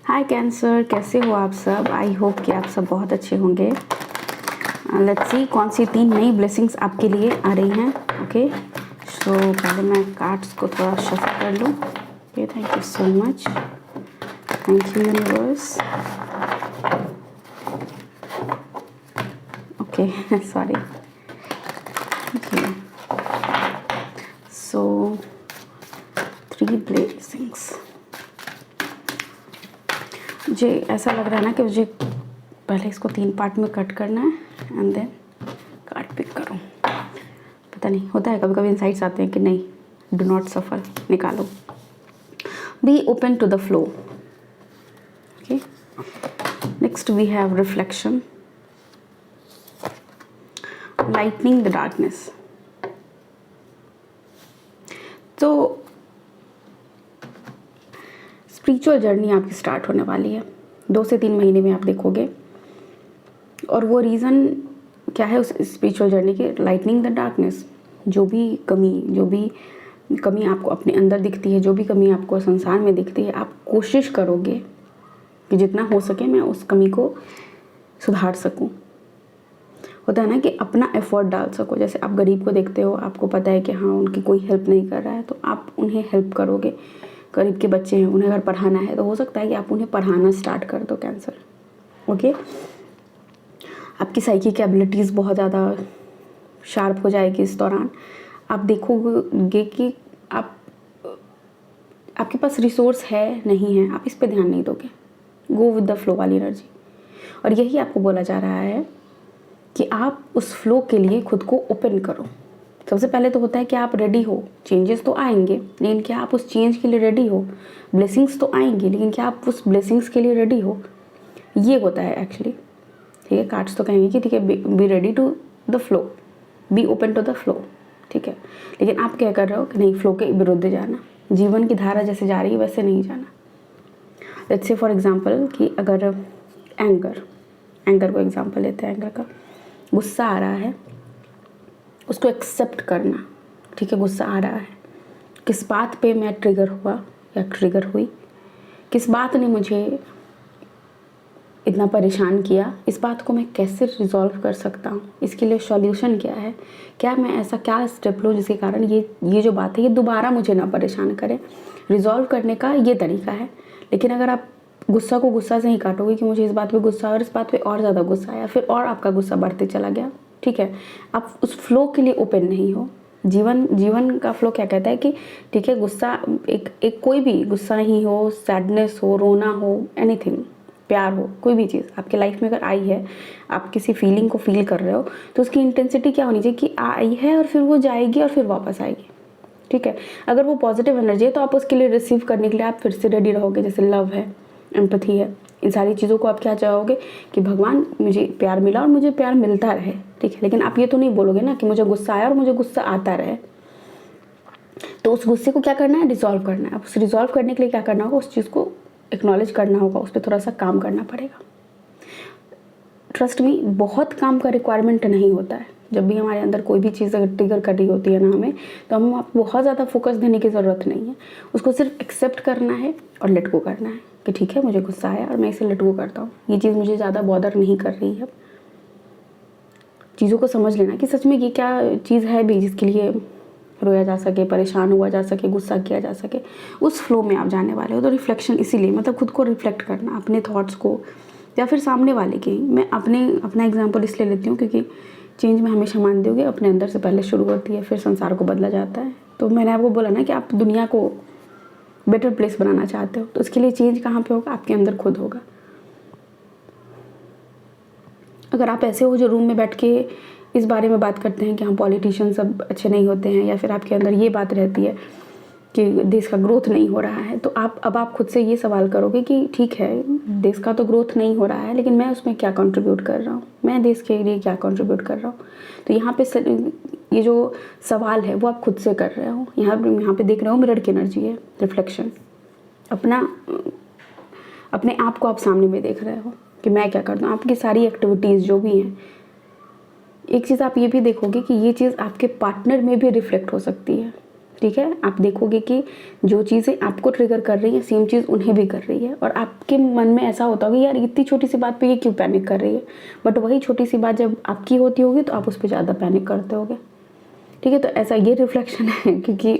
हाय cancer, कैसे हो आप सब। आई होप कि आप सब बहुत अच्छे होंगे। लेट्स सी कौन सी 3 नई ब्लेसिंग्स आपके लिए आ रही हैं। ओके, सो पहले मैं कार्ड्स को थोड़ा शफल कर लूँ। Okay, thank you so much, thank you universe. Okay, sorry. So 3 blessings. मुझे ऐसा लग रहा है ना कि मुझे पहले इसको 3 पार्ट में कट करना है एंड देन कार्ड पिक करूँ। पता नहीं, होता है कभी कभी इनसाइट्स आते हैं कि नहीं, डू नॉट सफर, निकालो। Be open to the flow. Okay, next we have reflection, lightning the darkness. तो स्पिरिचुअल जर्नी आपकी स्टार्ट होने वाली है 2 से 3 महीने में, आप देखोगे। और वो रीज़न क्या है उस स्पिरिचुअल जर्नी के? Lightning the darkness. जो भी कमी आपको अपने अंदर दिखती है, जो भी कमी आपको संसार में दिखती है, आप कोशिश करोगे कि जितना हो सके मैं उस कमी को सुधार सकूं। होता है ना कि अपना एफर्ट डाल सको। जैसे आप गरीब को देखते हो, आपको पता है कि हाँ उनकी कोई हेल्प नहीं कर रहा है, तो आप उन्हें हेल्प करोगे। गरीब के बच्चे हैं, उन्हें अगर पढ़ाना है तो हो सकता है कि आप उन्हें पढ़ाना स्टार्ट कर दो कैंसर। ओके, आपकी साइकिक एबिलिटीज़ बहुत ज़्यादा शार्प हो जाएगी इस दौरान। आप देखोगे कि आपके पास रिसोर्स है नहीं है, आप इस पे ध्यान नहीं दोगे। गो विद द फ्लो वाली एनर्जी। और यही आपको बोला जा रहा है कि आप उस फ्लो के लिए खुद को ओपन करो। सबसे पहले तो होता है कि आप रेडी हो। चेंजेस तो आएंगे, लेकिन क्या आप उस चेंज के लिए रेडी हो? ब्लेसिंग्स तो आएंगी, लेकिन क्या आप उस ब्लेसिंग्स के लिए रेडी हो? ये होता है एक्चुअली। ठीक है, कार्ड्स तो कहेंगे कि ठीक है, be ready to the flow, be open to the flow. ठीक है, लेकिन आप क्या कर रहे हो कि नहीं, फ्लो के विरुद्ध जाना। जीवन की धारा जैसे जा रही है वैसे नहीं जाना। लेट्स से फॉर एग्जांपल कि अगर एंगर को एग्जांपल लेते हैं, एंगर का गुस्सा आ रहा है, उसको एक्सेप्ट करना। ठीक है, गुस्सा आ रहा है, किस बात पे मैं ट्रिगर हुआ या ट्रिगर हुई, किस बात ने मुझे इतना परेशान किया, इस बात को मैं कैसे रिजॉल्व कर सकता हूँ, इसके लिए सॉल्यूशन क्या है, क्या मैं ऐसा क्या स्टेप लूँ जिसके कारण ये जो बात है ये दोबारा मुझे ना परेशान करे। रिजॉल्व करने का ये तरीका है। लेकिन अगर आप गुस्सा को गुस्सा से ही काटोगे कि मुझे इस बात पे गुस्सा और इस बात पे और ज़्यादा गुस्सा आया, फिर और आपका गुस्सा बढ़ते चला गया। ठीक है, आप उस फ्लो के लिए ओपन नहीं हो। जीवन का फ्लो क्या कहता है कि ठीक है, गुस्सा एक कोई भी गुस्सा ही हो, सैडनेस हो, रोना हो, एनीथिंग, प्यार हो, कोई भी चीज़ आपके लाइफ में अगर आई है, आप किसी फीलिंग को फील कर रहे हो, तो उसकी इंटेंसिटी क्या होनी चाहिए कि आई है और फिर वो जाएगी और फिर वापस आएगी। ठीक है, अगर वो पॉजिटिव एनर्जी है तो आप उसके लिए रिसीव करने के लिए आप फिर से रेडी रहोगे। जैसे लव है, एम्पैथी है, इन सारी चीज़ों को आप क्या चाहोगे कि भगवान मुझे प्यार मिला और मुझे प्यार मिलता रहे। ठीक है, लेकिन आप ये तो नहीं बोलोगे ना कि मुझे गुस्सा आया और मुझे गुस्सा आता रहे। तो उस गुस्से को क्या करना है? रिजॉल्व करना है। अब उस रिजॉल्व करने के लिए क्या करना होगा? उस चीज़ को एक्नॉलेज करना होगा, उस पर थोड़ा सा काम करना पड़ेगा। ट्रस्ट में बहुत काम का रिक्वायरमेंट नहीं होता है। जब भी हमारे अंदर कोई भी चीज़ अगर ट्रिगर कर रही होती है ना हमें, तो हम आपको बहुत ज़्यादा फोकस देने की ज़रूरत नहीं है। उसको सिर्फ एक्सेप्ट करना है और लेट गो करना है कि ठीक है, मुझे गुस्सा आया और मैं इसे लेट गो करता हूँ, ये चीज़ मुझे ज़्यादा बॉदर नहीं कर रही है। चीज़ों को समझ लेना कि सच में ये क्या चीज़ है भी जिसके लिए रोया जा सके, परेशान हुआ जा सके, गुस्सा किया जा सके। उस फ्लो में आप जाने वाले हो। तो रिफ्लेक्शन इसीलिए, मतलब खुद को रिफ्लेक्ट करना, अपने थॉट्स को या फिर सामने वाले के। मैं अपना एग्जांपल इसलिए लेती हूँ क्योंकि चेंज में हमेशा मानते हो कि अपने अंदर से पहले शुरू होती है, फिर संसार को बदला जाता है। तो मैंने आपको बोला ना कि आप दुनिया को बेटर प्लेस बनाना चाहते हो, तो उसके लिए चेंज कहाँ पे होगा? आपके अंदर खुद होगा। अगर आप ऐसे हो जो रूम में बैठ के इस बारे में बात करते हैं कि हम पॉलिटिशियन सब अच्छे नहीं होते हैं, या फिर आपके अंदर ये बात रहती है कि देश का ग्रोथ नहीं हो रहा है, तो आप खुद से ये सवाल करोगे कि ठीक है, देश का तो ग्रोथ नहीं हो रहा है, लेकिन मैं उसमें क्या कंट्रीब्यूट कर रहा हूँ, मैं देश के लिए क्या कंट्रीब्यूट कर रहा हूँ। तो यहाँ पे ये जो सवाल है वो आप खुद से कर रहे हो। यहाँ पे देख रहे हो मिरर की एनर्जी है, रिफ्लेक्शन। अपने आप को आप सामने में देख रहे हो कि मैं क्या करता हूँ। आपकी सारी एक्टिविटीज़ जो भी हैं, एक चीज़ आप ये भी देखोगे कि ये चीज़ आपके पार्टनर में भी रिफ्लेक्ट हो सकती है। ठीक है। आप देखोगे कि जो चीज़ें आपको ट्रिगर कर रही हैं सेम चीज़ उन्हें भी कर रही है, और आपके मन में ऐसा होता होगा यार इतनी छोटी सी बात पे ये क्यों पैनिक कर रही है, बट वही छोटी सी बात जब आपकी होती होगी तो आप उस पर ज़्यादा पैनिक करते होगे। ठीक है, तो ऐसा ये रिफ्लेक्शन है, क्योंकि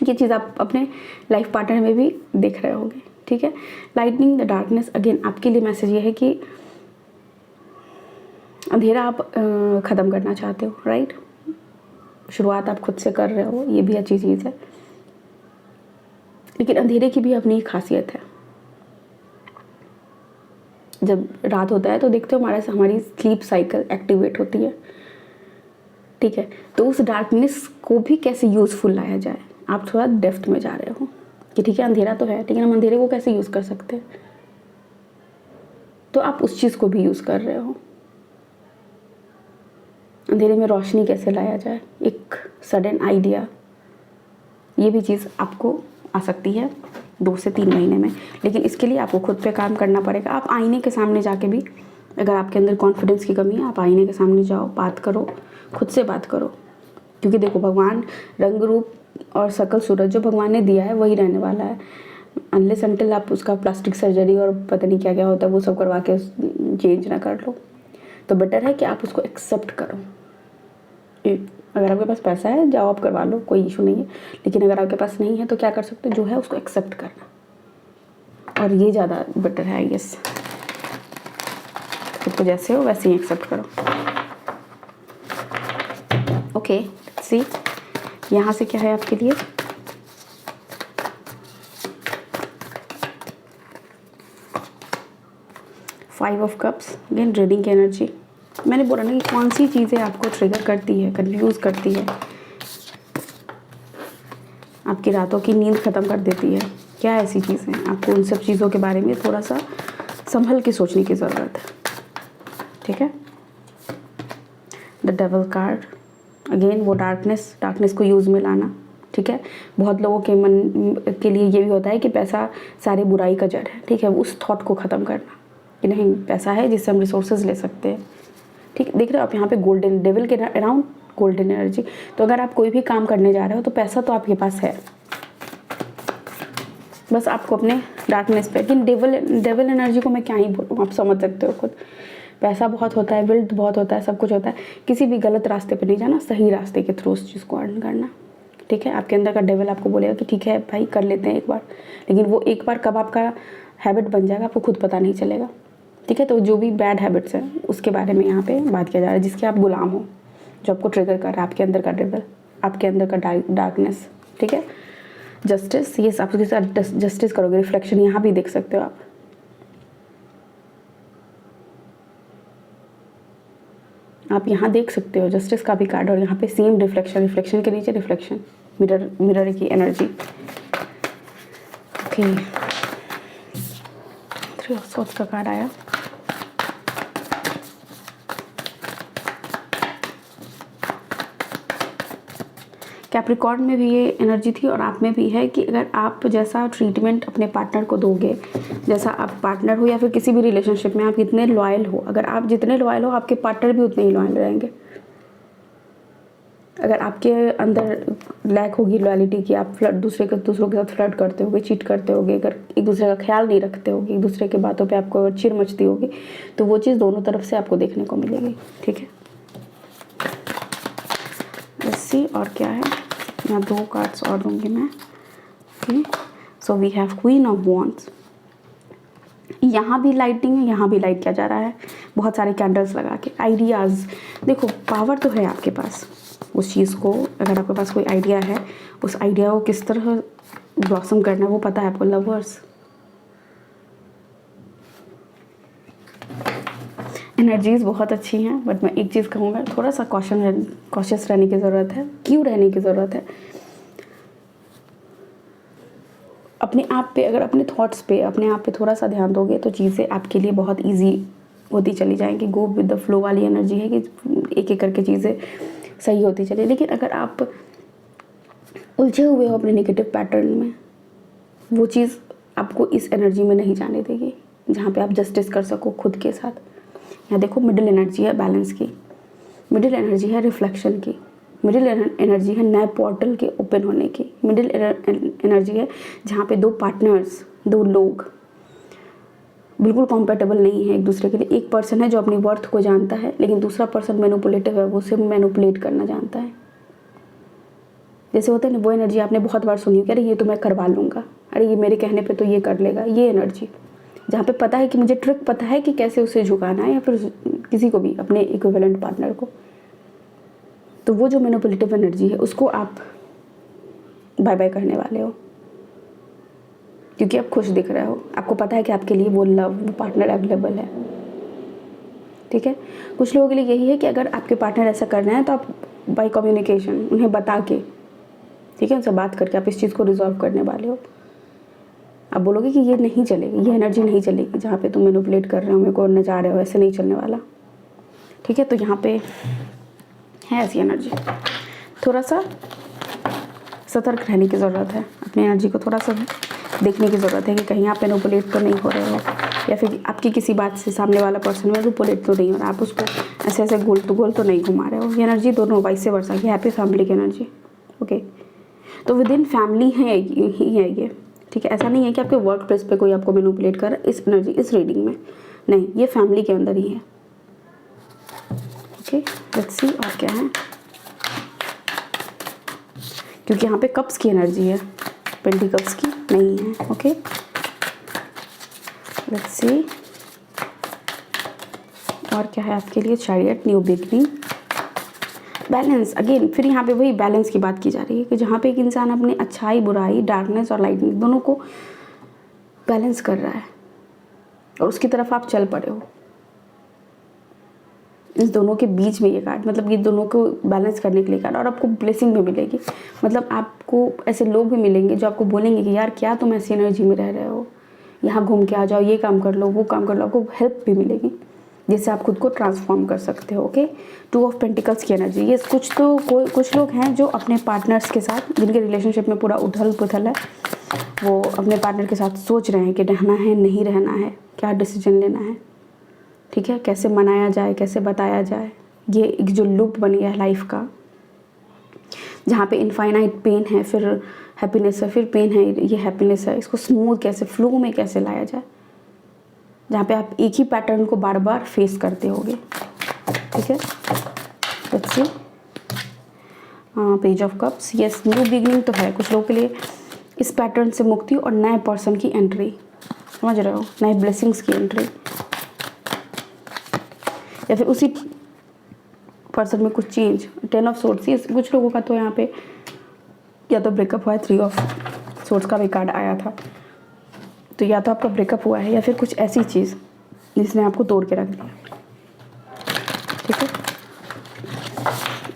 ये चीज़ आप अपने लाइफ पार्टनर में भी देख रहे होगे। ठीक है, लाइटनिंग द डार्कनेस, अगेन आपके लिए मैसेज ये है कि अंधेरा आप ख़त्म करना चाहते हो, राइट। शुरुआत आप खुद से कर रहे हो, ये भी अच्छी चीज़ है, लेकिन अंधेरे की भी अपनी खासियत है। जब रात होता है तो देखते हो हमारी स्लीप साइकिल एक्टिवेट होती है। ठीक है, तो उस डार्कनेस को भी कैसे यूज़फुल लाया जाए, आप थोड़ा डेप्थ में जा रहे हो कि ठीक है अंधेरा तो है, लेकिन हम अंधेरे को कैसे यूज़ कर सकते हैं, तो आप उस चीज़ को भी यूज़ कर रहे हो। अंधेरे में रोशनी कैसे लाया जाए, एक सडन आइडिया, ये भी चीज़ आपको आ सकती है 2 से 3 महीने में, लेकिन इसके लिए आपको खुद पे काम करना पड़ेगा। आप आईने के सामने जाके भी, अगर आपके अंदर कॉन्फिडेंस की कमी है, आप आईने के सामने जाओ, बात करो, खुद से बात करो, क्योंकि देखो भगवान रंग रूप और शकल सूरत जो भगवान ने दिया है वही रहने वाला है, अनलेस अनटिल आप उसका प्लास्टिक सर्जरी और पता नहीं क्या क्या होता है वो सब करवा के चेंज ना कर लो। तो बेटर है कि आप उसको एक्सेप्ट करो। अगर आपके पास पैसा है जाओ आप करवा लो, कोई इशू नहीं है, लेकिन अगर आपके पास नहीं है तो क्या कर सकते हो, जो है उसको एक्सेप्ट करना, और ये ज़्यादा बेटर है आई गेस। खुद को जैसे हो वैसे ही एक्सेप्ट करो। ओके सी, यहाँ से क्या है आपके लिए, five of cups, again reading की एनर्जी। मैंने बोला ना कि कौन सी चीज़ें आपको ट्रिगर करती है, कंफ्यूज करती है, आपकी रातों की नींद ख़त्म कर देती है, क्या ऐसी चीज़ें हैं, आपको उन सब चीज़ों के बारे में थोड़ा सा संभल के सोचने की ज़रूरत है। ठीक है, द डेविल कार्ड, अगेन वो डार्कनेस को यूज़ में लाना। ठीक है, बहुत लोगों के मन के लिए ये भी होता है कि पैसा सारी बुराई का जड़ है। ठीक है, उस थॉट को ख़त्म करना कि नहीं, पैसा है जिससे हम रिसोर्सेज ले सकते हैं। ठीक, देख रहे हो आप यहाँ पे गोल्डन डेविल के अराउंड गोल्डन एनर्जी। तो अगर आप कोई भी काम करने जा रहे हो तो पैसा तो आपके पास है, बस आपको अपने डार्कनेस पे, लेकिन डेविल एनर्जी को मैं क्या ही बोलूँ, आप समझ सकते हो खुद। पैसा बहुत होता है, वेल्थ बहुत होता है, सब कुछ होता है, किसी भी गलत रास्ते पे नहीं जाना, सही रास्ते के थ्रू उस चीज़ को अर्न करना। ठीक है, आपके अंदर का डेविल आपको बोलेगा कि ठीक है भाई कर लेते हैं एक बार, लेकिन वो एक बार कब आपका हैबिट बन जाएगा आपको खुद पता नहीं चलेगा। ठीक है, तो जो भी बैड हैबिट्स हैं उसके बारे में यहाँ पे बात किया जा रहा है, जिसके आप गुलाम हो, जो आपको ट्रिगर कर रहा है, आपके अंदर का डेविल, आपके अंदर का डार्कनेस। ठीक है, जस्टिस, ये आप उसके साथ जस्टिस करोगे, रिफ्लेक्शन यहाँ भी देख सकते हो आप यहाँ देख सकते हो जस्टिस का भी कार्ड, और यहाँ पे सेम रिफ्लेक्शन के नीचे रिफ्लेक्शन, मिरर की एनर्जी। ओके, 3 ऑफ सोर्ड्स का कार्ड आया। कैप्रिकॉर्न में भी ये एनर्जी थी और आप में भी है कि अगर आप जैसा ट्रीटमेंट अपने पार्टनर को दोगे, जैसा आप पार्टनर हो या फिर किसी भी रिलेशनशिप में आप जितने लॉयल हो, अगर आप जितने लॉयल हो आपके पार्टनर भी उतने ही लॉयल रहेंगे। अगर आपके अंदर लैक होगी लॉयलिटी की, आप दूसरों के साथ फ्लर्ट करते होगे, चीट करते होगे, अगर एक दूसरे का ख्याल नहीं रखते होगे, एक दूसरे के बातों पे आपको चिर मचती होगी, तो वो चीज़ दोनों तरफ से आपको देखने को मिलेगी। ठीक है, सी और क्या है, यहाँ 2 कार्ड्स और दूंगी मैं। Okay, so we have queen of wands. यहाँ भी लाइटिंग है, यहाँ भी लाइट किया जा रहा है, बहुत सारे कैंडल्स लगा के। आइडियाज़, देखो पावर तो है आपके पास, उस चीज़ को अगर आपके पास कोई आइडिया है, उस आइडिया को किस तरह ब्लॉसम करना है वो पता है आपको। लवर्स, एनर्जीज बहुत अच्छी हैं, बट मैं एक चीज़ कहूँगा, थोड़ा सा कॉशियस रहने की ज़रूरत है। क्यों रहने की ज़रूरत है, अपने आप पे, अगर अपने थॉट्स पे, अपने आप पे थोड़ा सा ध्यान दोगे तो चीज़ें आपके लिए बहुत इजी होती चली जाएंगी। गो विद द फ्लो वाली एनर्जी है कि एक एक करके चीज़ें सही होती चले। लेकिन अगर आप उलझे हुए हो अपने नेगेटिव पैटर्न में, वो चीज़ आपको इस एनर्जी में नहीं जाने देगी जहाँ पे आप जस्टिस कर सको खुद के साथ। यहाँ देखो मिडिल एनर्जी है बैलेंस की, मिडिल एनर्जी है रिफ्लेक्शन की, मिडिल एनर्जी है नए पोर्टल के ओपन होने की। मिडिल एनर्जी है जहाँ पे दो पार्टनर्स, दो लोग बिल्कुल कॉम्पेटेबल नहीं है एक दूसरे के लिए। एक पर्सन है जो अपनी वर्थ को जानता है, लेकिन दूसरा पर्सन मैनिपुलेटिव है, वो उसे मैनिपुलेट करना जानता है। जैसे होता है ना, वो एनर्जी आपने बहुत बार सुनी कि अरे ये तो मैं करवा लूँगा, अरे ये मेरे कहने पे तो ये कर लेगा। ये एनर्जी जहाँ पे पता है कि मुझे ट्रिक पता है कि कैसे उसे झुकाना है, या फिर किसी को भी, अपने इक्विवेलेंट पार्टनर को। तो वो जो मैनिपुलेटिव एनर्जी है उसको आप बाय बाय करने वाले हो, क्योंकि आप खुश दिख रहे हो, आपको पता है कि आपके लिए वो लव, वो पार्टनर अवेलेबल है। ठीक है, कुछ लोगों के लिए यही है कि अगर आपके पार्टनर ऐसा कर रहे हैं तो आप बाय कम्युनिकेशन उन्हें बता के, ठीक है, उनसे बात करके आप इस चीज़ को रिजॉल्व करने वाले हो। आप बोलोगे कि ये नहीं चलेगी, ये एनर्जी नहीं चलेगी, जहाँ पे तुम मैनिपुलेट कर रहे हो, मेरे को नचा रहे हो, ऐसे नहीं चलने वाला। ठीक है, तो यहाँ पे है ऐसी एनर्जी। थोड़ा सा सतर्क रहने की ज़रूरत है, अपनी एनर्जी को थोड़ा सा देखने की ज़रूरत है कि कहीं आप मैनिपुलेट तो नहीं हो रहे हो, या फिर आपकी किसी बात से सामने वाला पर्सन मैनिपुलेट तो नहीं हो रहा, आप उसको ऐसे ऐसे गोल तो नहीं घुमा रहे हो। ये एनर्जी दोनों वाइस वर्सा की हैप्पी फैमिली की एनर्जी। ओके, तो विद इन फैमिली है ही है ये। ठीक है, ऐसा नहीं है कि आपके वर्क प्लेस पे कोई आपको मैनिपुलेट कर रहा है इस एनर्जी, इस रीडिंग में नहीं, ये फैमिली के अंदर ही है। ओके, लेट्स सी और क्या है, क्योंकि यहाँ पे कप्स की एनर्जी है, पेंटिकल्स की नहीं है। ओके, लेट्स सी और क्या है आपके लिए। Chariot, new beginning, balance. Again फिर यहाँ पे वही बैलेंस की बात की जा रही है कि जहाँ पे एक इंसान अपने अच्छाई, बुराई, डार्कनेस और लाइटनेस दोनों को बैलेंस कर रहा है और उसकी तरफ आप चल पड़े हो। इस दोनों के बीच में ये कार्ड, मतलब ये दोनों को बैलेंस करने के लिए कार्ड, और आपको ब्लेसिंग भी मिलेगी। मतलब आपको ऐसे लोग भी मिलेंगे जो आपको बोलेंगे कि यार क्या तुम ऐसी एनर्जी में रह रहे हो, यहाँ घूम के आ जाओ, ये काम कर लो, वो काम कर लो। आपको हेल्प भी मिलेगी जिससे आप खुद को ट्रांसफॉर्म कर सकते हो। ओके, 2 ऑफ पेंटिकल्स की एनर्जी। ये कुछ लोग हैं जो अपने पार्टनर्स के साथ, जिनके रिलेशनशिप में पूरा उथल पुथल है, वो अपने पार्टनर के साथ सोच रहे हैं कि रहना है नहीं रहना है, क्या डिसीजन लेना है। ठीक है, कैसे मनाया जाए, कैसे बताया जाए। ये एक जो लूप बन गया है लाइफ का, जहाँ पे इनफाइनाइट पेन है, फिर हैप्पीनेस है, फिर पेन है, ये हैप्पीनेस है। इसको स्मूथ कैसे, फ्लो में कैसे लाया जाए, जहाँ पे आप एक ही पैटर्न को बार बार फेस करते होगे। ठीक है, let's see. Page of cups, yes, new beginning तो है कुछ लोगों के लिए, इस पैटर्न से मुक्ति और नए पर्सन की एंट्री, समझ रहे हो, नए ब्लेसिंग्स की एंट्री, या फिर उसी पर्सन में कुछ चेंज। 10 ऑफ सोर्ड्स, ये कुछ लोगों का तो यहाँ पे या तो ब्रेकअप हुआ है, 3 ऑफ सोर्ड्स का भी कार्ड आया था, तो या तो आपका ब्रेकअप हुआ है या फिर कुछ ऐसी चीज़ जिसने आपको तोड़ के रख दिया। ठीक है,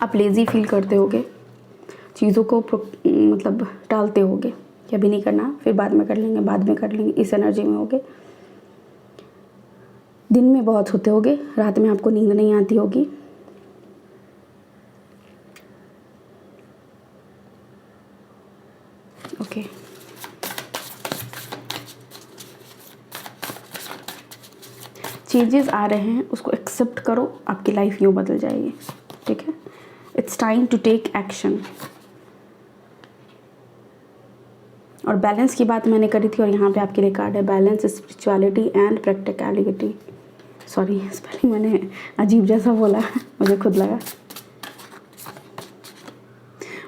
आप लेज़ी फील करते होगे, चीज़ों को मतलब टालते होगे कि अभी नहीं करना, फिर बाद में कर लेंगे, बाद में कर लेंगे, इस एनर्जी में होगे। दिन में बहुत होते होगे, रात में आपको नींद नहीं आती होगी। ओके, चेंजेस आ रहे हैं, उसको एक्सेप्ट करो, आपकी लाइफ यूँ बदल जाएगी। ठीक है, it's time to take action. और बैलेंस की बात मैंने करी थी, और यहाँ पे आपके लिए कार्ड है balance, spirituality and practicality. Sorry, spelling मैंने अजीब जैसा बोला, मुझे खुद लगा।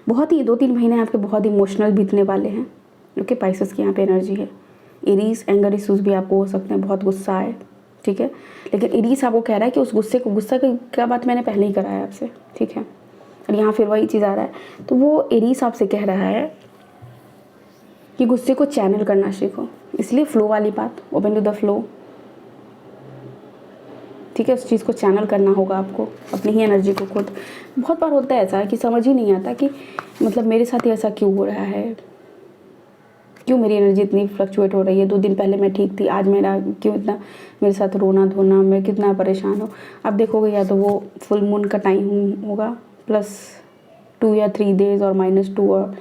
बहुत ही 2-3 महीने आपके बहुत इमोशनल बीतने वाले हैं। ओके, पाइसेस की यहाँ पे एनर्जी है। एरीज, एंगर इशूज़ भी आपको हो सकते हैं, बहुत गुस्सा है। ठीक है, लेकिन एरीज आपको कह रहा है कि उस गुस्सा की क्या बात मैंने पहले ही कराया आपसे। ठीक है, और यहाँ फिर वही चीज़ आ रहा है, तो वो एरीज आपसे कह रहा है कि गुस्से को चैनल करना सीखो। इसलिए फ्लो वाली बात, ओपन टू द फ्लो। ठीक है, उस चीज़ को चैनल करना होगा आपको, अपनी ही एनर्जी को खुद। बहुत बार होता है ऐसा कि समझ ही नहीं आता कि मतलब मेरे साथ ही ऐसा क्यों हो रहा है, क्यों मेरी एनर्जी इतनी फ्लक्चुएट हो रही है। 2 दिन पहले मैं ठीक थी, आज मेरा क्यों इतना मेरे साथ रोना धोना, मैं कितना परेशान हूँ। अब देखोगे या तो वो फुल मून का टाइम होगा, +2 या 3 डेज़, और -2 और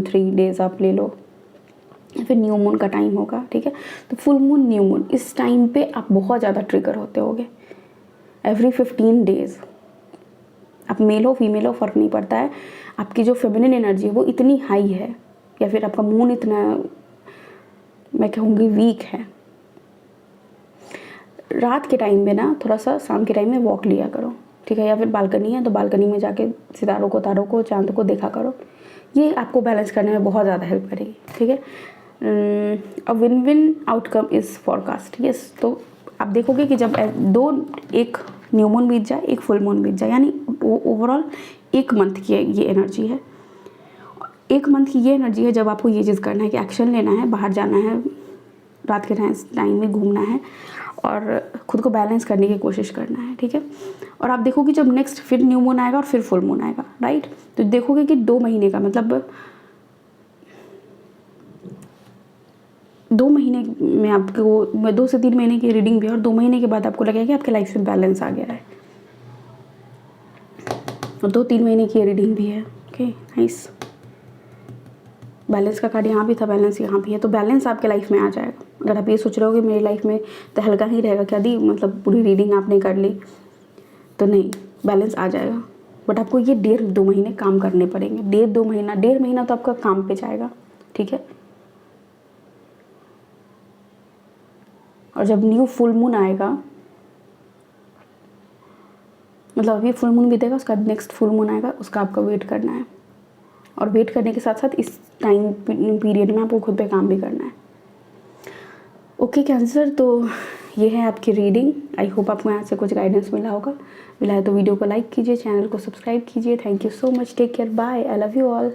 3 डेज़ आप ले लो, फिर न्यू मून का टाइम होगा। ठीक है, तो फुल मून, न्यू मून, इस टाइम पे आप बहुत ज़्यादा ट्रिगर होते होगे। एवरी 15 डेज़ आप मेल हो फीमेल हो फ़र्क नहीं पड़ता है, आपकी जो फेमिनिन एनर्जी है वो इतनी हाई है, या फिर आपका मून इतना, मैं कहूँगी, वीक है। रात के टाइम में ना थोड़ा सा शाम के टाइम में वॉक लिया करो, ठीक है, या फिर बालकनी है तो बालकनी में जाके सितारों को, तारों को, चांद को देखा करो। ये आपको बैलेंस करने में बहुत ज़्यादा हेल्प करेगी, ठीक है। A win win outcome is forecast, yes. तो आप देखोगे कि जब एक न्यू मून बीत जाए, एक फुल मून बीत जाए, यानी ओवरऑल एक मंथ की ये एनर्जी है। एक मंथ की ये एनर्जी है जब आपको ये चीज़ करना है कि एक्शन लेना है, बाहर जाना है, रात के टाइम में घूमना है और खुद को बैलेंस करने की कोशिश करना है, ठीक है। और आप देखोगे जब नेक्स्ट फिर न्यू मून आएगा और फिर फुल मून आएगा, राइट, तो देखोगे कि 2 महीने का मतलब 2 महीने में आपको 2 से 3 महीने की रीडिंग भी है और 2 महीने के बाद आपको लगेगा कि आपके लाइफ में बैलेंस आ गया है, और 2-3 महीने की रीडिंग भी है। Okay, nice. बैलेंस का कार्ड यहाँ भी था, बैलेंस यहाँ भी है, तो बैलेंस आपके लाइफ में आ जाएगा। अगर आप ये सोच रहे हो कि मेरी लाइफ में तो हल्का ही रहेगा, क्या दी मतलब पूरी रीडिंग आपने कर ली, तो नहीं, बैलेंस आ जाएगा। बट आपको ये 1.5-2 महीने काम करने पड़ेंगे। 1.5 महीना तो आपका काम पे जाएगा, ठीक है। और जब न्यू फुल मून आएगा, मतलब अभी फुल मून बीतेगा, उसका नेक्स्ट फुल मून आएगा, उसका आपको वेट करना है। और वेट करने के साथ साथ इस टाइम पीरियड में आपको खुद पे काम भी करना है। ओके कैंसर, तो ये है आपकी रीडिंग। आई होप आपको यहाँ से कुछ गाइडेंस मिला होगा। मिला है तो वीडियो को लाइक कीजिए, चैनल को सब्सक्राइब कीजिए। Thank you so much, take care, bye, I love you all.